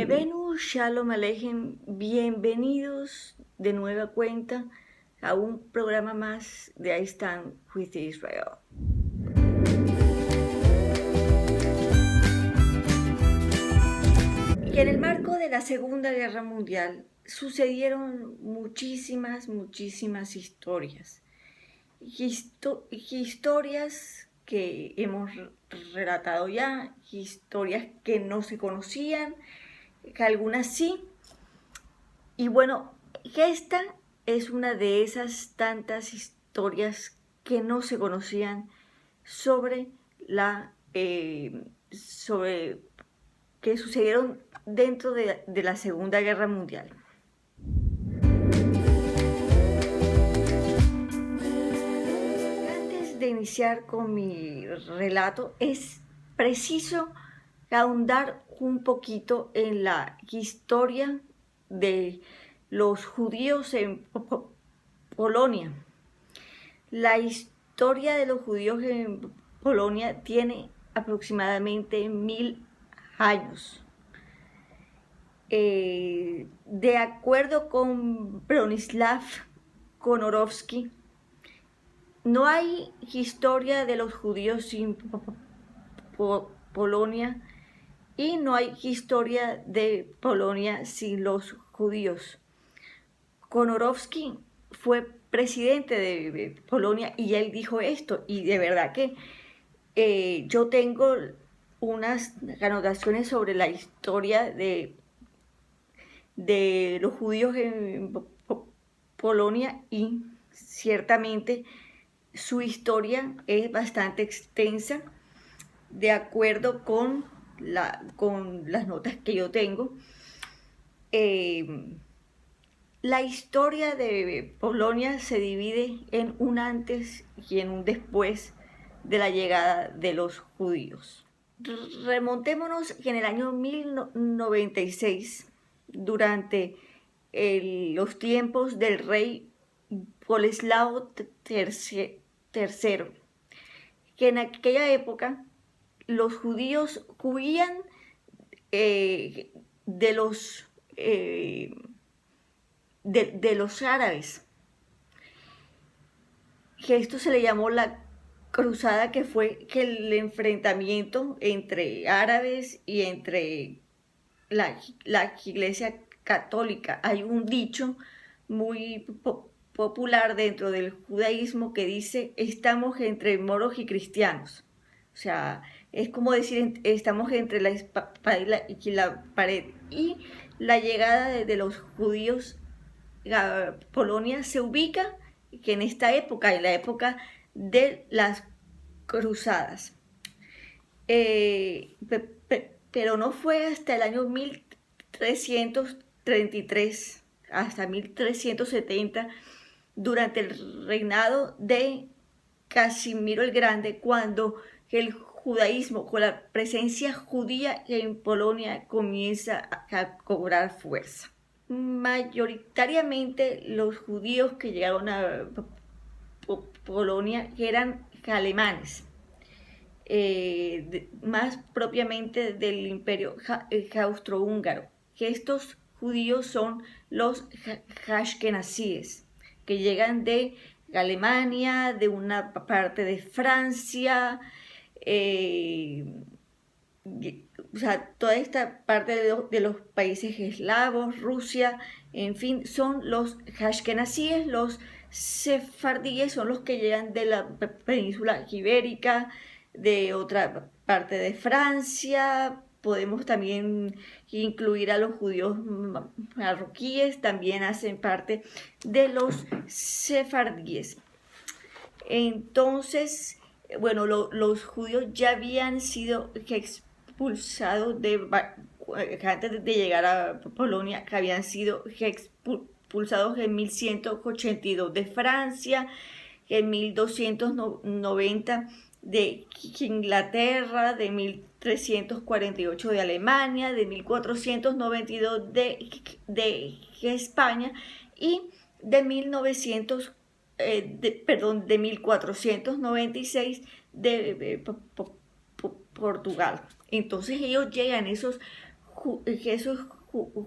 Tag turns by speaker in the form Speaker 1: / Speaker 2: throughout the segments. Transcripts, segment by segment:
Speaker 1: Benu Shalom Aleichem, bienvenidos de nueva cuenta a un programa más de I Stand with Israel. Y en el marco de la Segunda Guerra Mundial sucedieron muchísimas historias. Historias que hemos relatado ya, historias que no se conocían, que algunas sí. Y bueno, esta es una de esas tantas historias que no se conocían sobre que sucedieron dentro de la Segunda Guerra Mundial. Antes de iniciar con mi relato, es preciso ahondar un poquito en la historia de los judíos en Polonia. La historia de los judíos en Polonia tiene aproximadamente 1000 años. De acuerdo con Bronislaw Komorowski, no hay historia de los judíos en Polonia y no hay historia de Polonia sin los judíos. Komorowski fue presidente de Polonia y él dijo esto, y de verdad que yo tengo unas anotaciones sobre la historia de los judíos en Polonia, y ciertamente su historia es bastante extensa de acuerdo con las notas que yo tengo. La historia de Polonia se divide en un antes y en un después de la llegada de los judíos. Remontémonos en el año 1096, durante los tiempos del rey Boleslao III, que en aquella época los judíos huían de los árabes, que esto se le llamó la cruzada, que fue el enfrentamiento entre árabes y entre la iglesia católica. Hay un dicho muy popular dentro del judaísmo que dice: estamos entre moros y cristianos. O sea, es como decir, estamos entre la espada y la pared. Y la llegada de los judíos a Polonia se ubica que en esta época, en la época de las cruzadas. Pero no fue hasta el año 1333, hasta 1370, durante el reinado de Casimiro el Grande, cuando el judaísmo, con la presencia judía en Polonia, comienza a cobrar fuerza. Mayoritariamente los judíos que llegaron a Polonia eran alemanes, más propiamente del imperio austrohúngaro, que estos judíos son los ashkenazíes, que llegan de Alemania, de una parte de Francia, o sea, toda esta parte de los países eslavos, Rusia, en fin, son los ashkenazíes. Los sefardíes son los que llegan de la península ibérica, de otra parte de Francia. Podemos también incluir a los judíos marroquíes, también hacen parte de los sefardíes. Entonces, bueno, los judíos ya habían sido expulsados antes de llegar a Polonia, que habían sido expulsados en 1182 de Francia, en 1290 de Inglaterra, de 1348 de Alemania, de 1492 de España y de 1496 de Portugal. Entonces ellos llegan, esos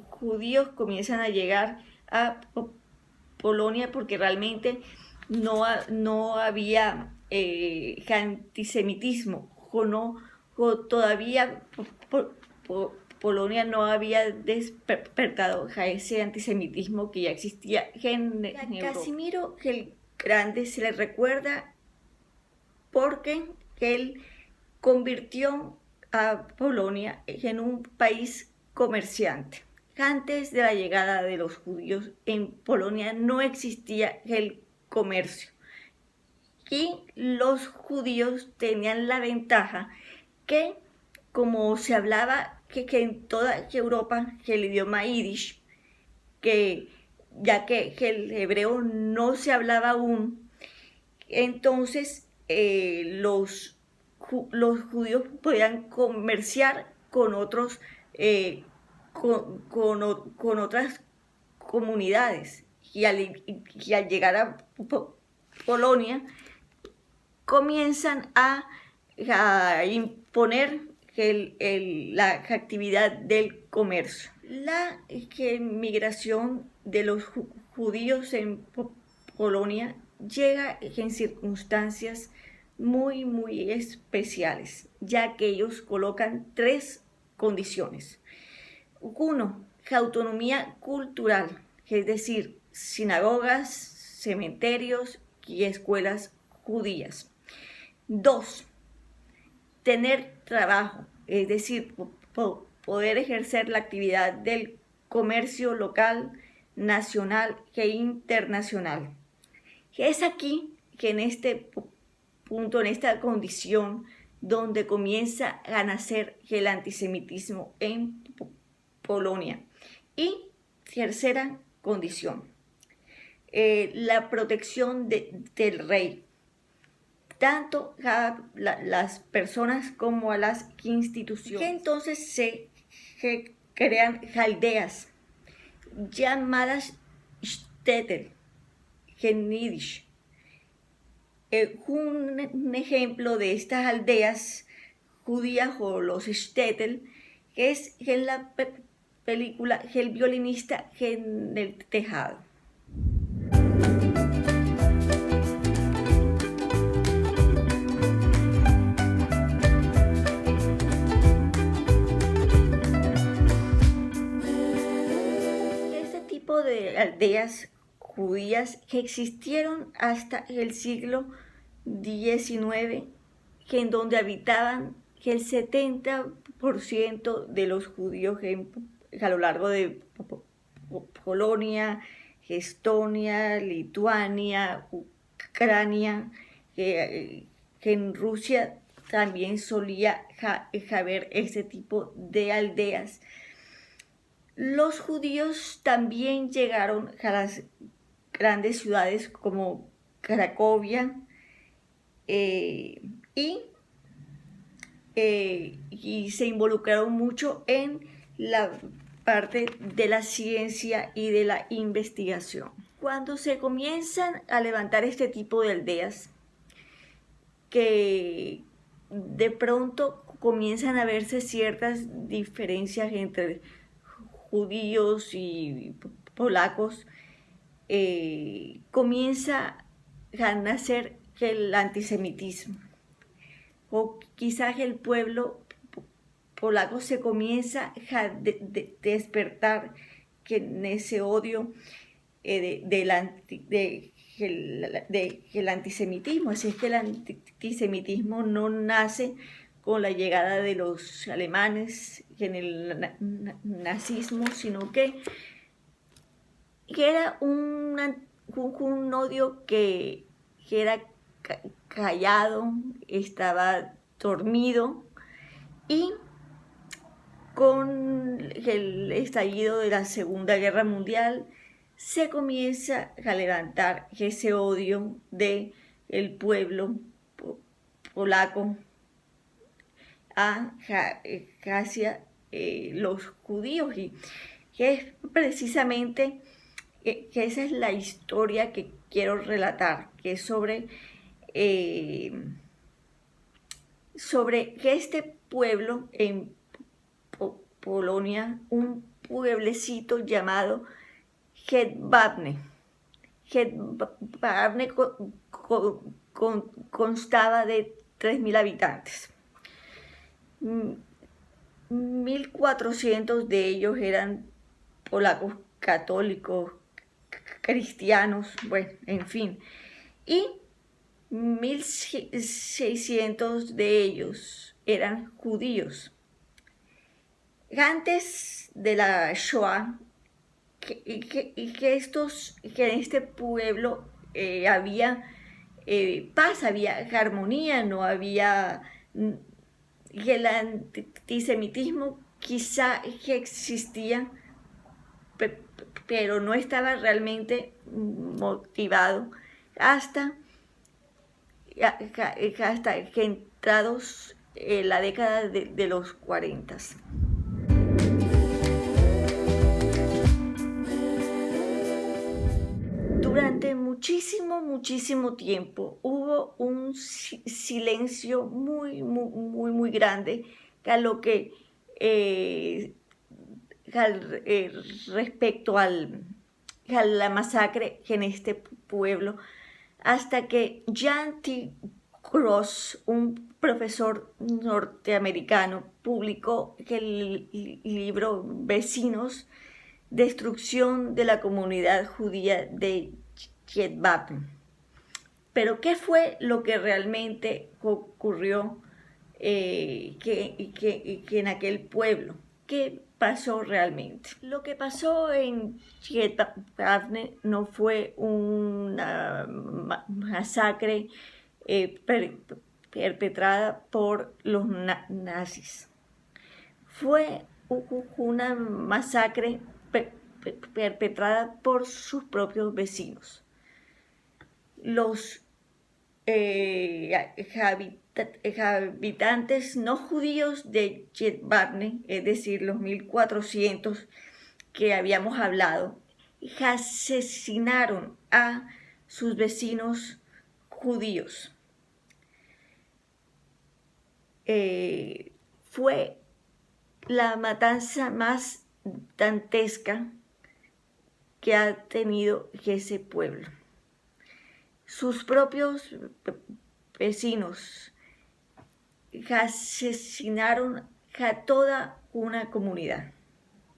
Speaker 1: judíos comienzan a llegar a Polonia porque realmente no había antisemitismo, todavía Polonia no había despertado a ese antisemitismo que ya existía en Europa. Casimiro el Grande se le recuerda porque él convirtió a Polonia en un país comerciante. Antes de la llegada de los judíos en Polonia no existía el comercio y los judíos tenían la ventaja que, como se hablaba que en toda Europa que el idioma yiddish, ya que el hebreo no se hablaba aún, entonces los judíos podían comerciar con otros, con otras comunidades. Y al llegar a Polonia, comienzan a imponer la actividad del comercio. La migración de los judíos en Polonia llega en circunstancias muy especiales, ya que ellos colocan 3 condiciones. 1, autonomía cultural, es decir, sinagogas, cementerios y escuelas judías. 2, tener trabajo, es decir, poder ejercer la actividad del comercio local, nacional e internacional. Es aquí que en este punto, en esta condición, donde comienza a nacer el antisemitismo en Polonia. Y tercera condición, la protección del rey, tanto a las personas como a las instituciones. Entonces se crean aldeas llamadas Shtetl, en yiddish. Un ejemplo de estas aldeas judías o los Shtetl es en la película El violinista en el tejado. Este tipo de aldeas judías que existieron hasta el siglo XIX, en donde habitaban el 70% de los judíos a lo largo de Polonia, Estonia, Lituania, Ucrania, que en Rusia también solía haber este tipo de aldeas. Los judíos también llegaron a las grandes ciudades como Cracovia y se involucraron mucho en la parte de la ciencia y de la investigación. Cuando se comienzan a levantar este tipo de aldeas, que de pronto comienzan a verse ciertas diferencias entre judíos y polacos, comienza a nacer el antisemitismo, o quizás el pueblo polaco se comienza a despertar en ese odio del antisemitismo. Así es que el antisemitismo no nace con la llegada de los alemanes en el nazismo, sino que era un odio que era callado, estaba dormido, y con el estallido de la Segunda Guerra Mundial se comienza a levantar ese odio del pueblo polaco hacia los judíos, y que es precisamente que esa es la historia que quiero relatar, que es sobre que este pueblo en Polonia, un pueblecito llamado Jedbabne. Jedbabne constaba de 3.000 habitantes. 1.400 de ellos eran polacos católicos, cristianos, bueno, en fin. Y 1.600 de ellos eran judíos. Antes de la Shoah, que en este pueblo había paz, había armonía, no había que el antisemitismo quizá que existía, pero no estaba realmente motivado hasta que entrados la década de los 40. Durante muchísimo tiempo hubo un silencio muy grande a lo que respecto a la masacre en este pueblo, hasta que Jan T. Cross, un profesor norteamericano, publicó el libro Vecinos, destrucción de la comunidad judía de Jedbabne. Pero ¿qué fue lo que realmente ocurrió que en aquel pueblo? ¿Qué pasó realmente? Lo que pasó en Jedbabne no fue una masacre perpetrada por los nazis. Fue una masacre perpetrada por sus propios vecinos. Los habitantes no judíos de Jedbabne, es decir, los 1.400 que habíamos hablado, asesinaron a sus vecinos judíos. Fue la matanza más dantesca que ha tenido ese pueblo. Sus propios vecinos asesinaron a toda una comunidad.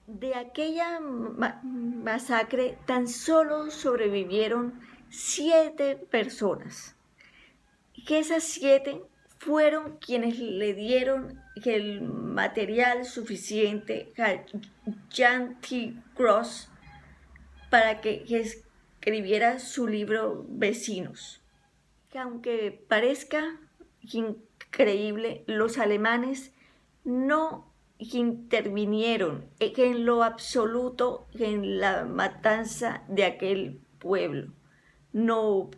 Speaker 1: De aquella masacre tan solo sobrevivieron 7 personas. Que esas 7 fueron quienes le dieron el material suficiente a Jan T. Cross para que escribiera su libro Vecinos. Que aunque parezca increíble, los alemanes no intervinieron en lo absoluto en la matanza de aquel pueblo. No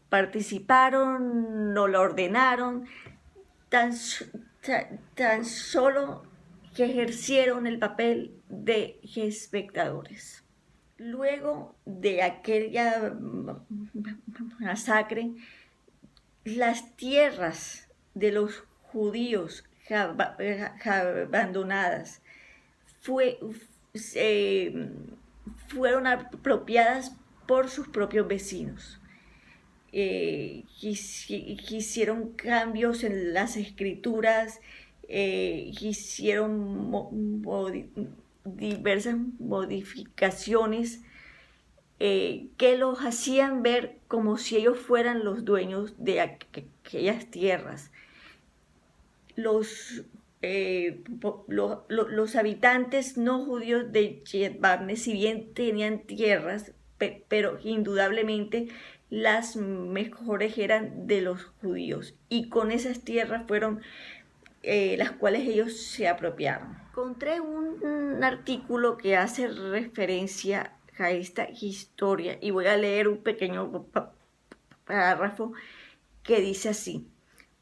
Speaker 1: participaron, no lo ordenaron, tan solo que ejercieron el papel de espectadores. Luego de aquella masacre, las tierras de los judíos abandonadas fueron apropiadas por sus propios vecinos. Hicieron cambios en las escrituras, hicieron diversas modificaciones que los hacían ver como si ellos fueran los dueños de aquellas tierras. Los habitantes no judíos de Jedbabne, si bien tenían tierras, pero indudablemente las mejores eran de los judíos, y con esas tierras fueron las cuales ellos se apropiaron. Encontré un artículo que hace referencia a esta historia y voy a leer un pequeño párrafo que dice así: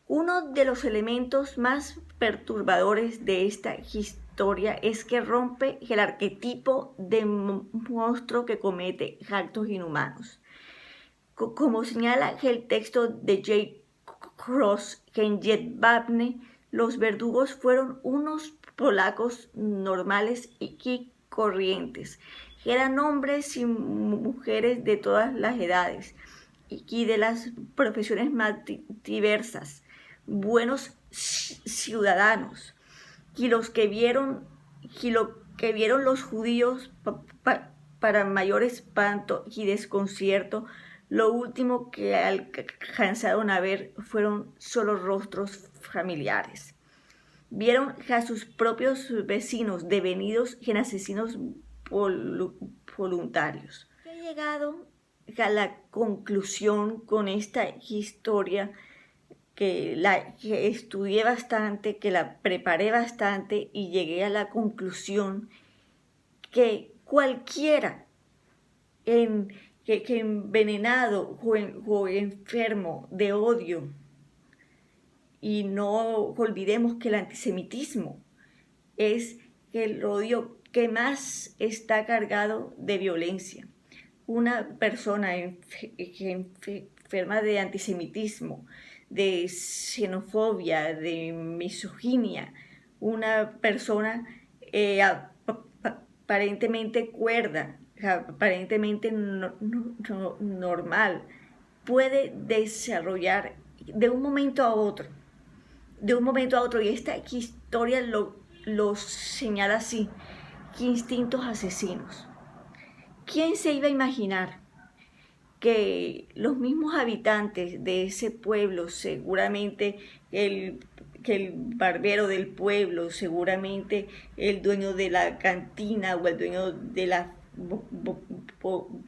Speaker 1: uno de los elementos más perturbadores de esta historia es que rompe el arquetipo de monstruo que comete actos inhumanos. Como señala el texto de J. Cross, que en Jedbabne los verdugos fueron unos polacos normales y corrientes. Eran hombres y mujeres de todas las edades y de las profesiones más diversas, buenos ciudadanos, y los que vieron, y lo que vieron los judíos para mayor espanto y desconcierto, lo último que alcanzaron a ver fueron solo rostros familiares. Vieron a sus propios vecinos devenidos en asesinos voluntarios. He llegado a la conclusión con esta historia que estudié bastante, que la preparé bastante y llegué a la conclusión que cualquiera que envenenado o enfermo de odio, y no olvidemos que el antisemitismo es el odio que más está cargado de violencia. Una persona enferma de antisemitismo, de xenofobia, de misoginia, una persona aparentemente cuerda, aparentemente normal, puede desarrollar de un momento a otro, y esta historia lo señala así: instintos asesinos. ¿Quién se iba a imaginar que los mismos habitantes de ese pueblo, seguramente que el barbero del pueblo, seguramente el dueño de la cantina o el dueño de la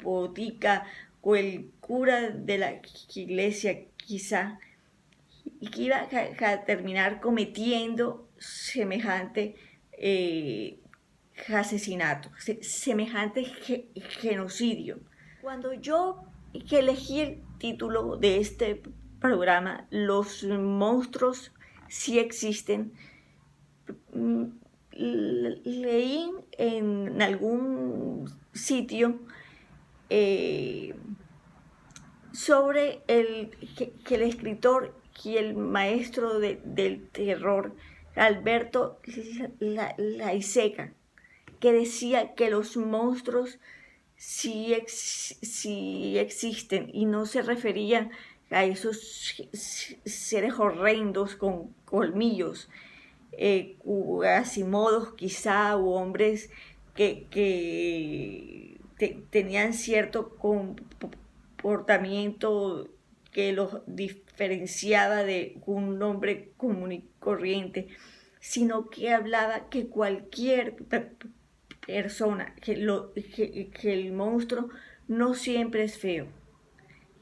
Speaker 1: botica o el cura de la iglesia quizá, y que iba a terminar cometiendo semejante asesinato, semejante genocidio? Cuando yo elegí el título de este programa, Los monstruos sí existen, leí en algún sitio sobre que el escritor y el maestro del terror, Alberto Laiseca, que decía que los monstruos sí existen, y no se refería a esos seres horrendos con colmillos, Quasimodos quizá, u hombres que tenían cierto comportamiento que los diferenciaba de un hombre común y corriente, sino que hablaba que cualquier persona, que el monstruo no siempre es feo,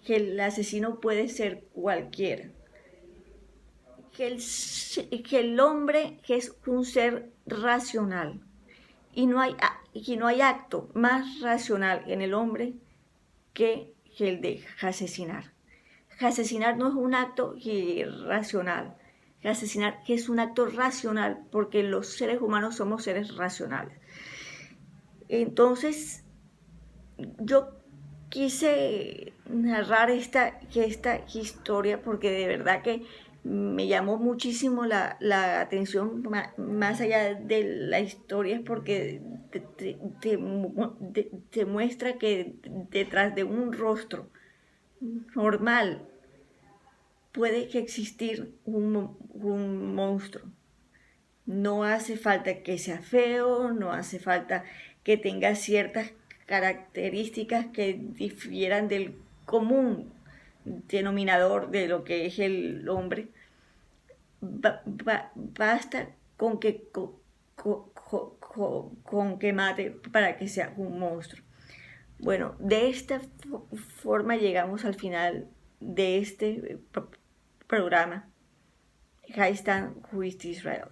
Speaker 1: que el asesino puede ser cualquiera, que el hombre es un ser racional, y no hay acto más racional en el hombre que el de asesinar. Asesinar no es un acto irracional. Asesinar es un acto racional, porque los seres humanos somos seres racionales. Entonces, yo quise narrar esta historia porque de verdad que me llamó muchísimo la atención, más allá de la historia, porque te muestra que detrás de un rostro normal puede existir un monstruo. No hace falta que sea feo, no hace falta que tenga ciertas características que difieran del común denominador de lo que es el hombre. Basta con que mate para que sea un monstruo. Bueno, de esta forma llegamos al final de este programa. High Stand With Israel.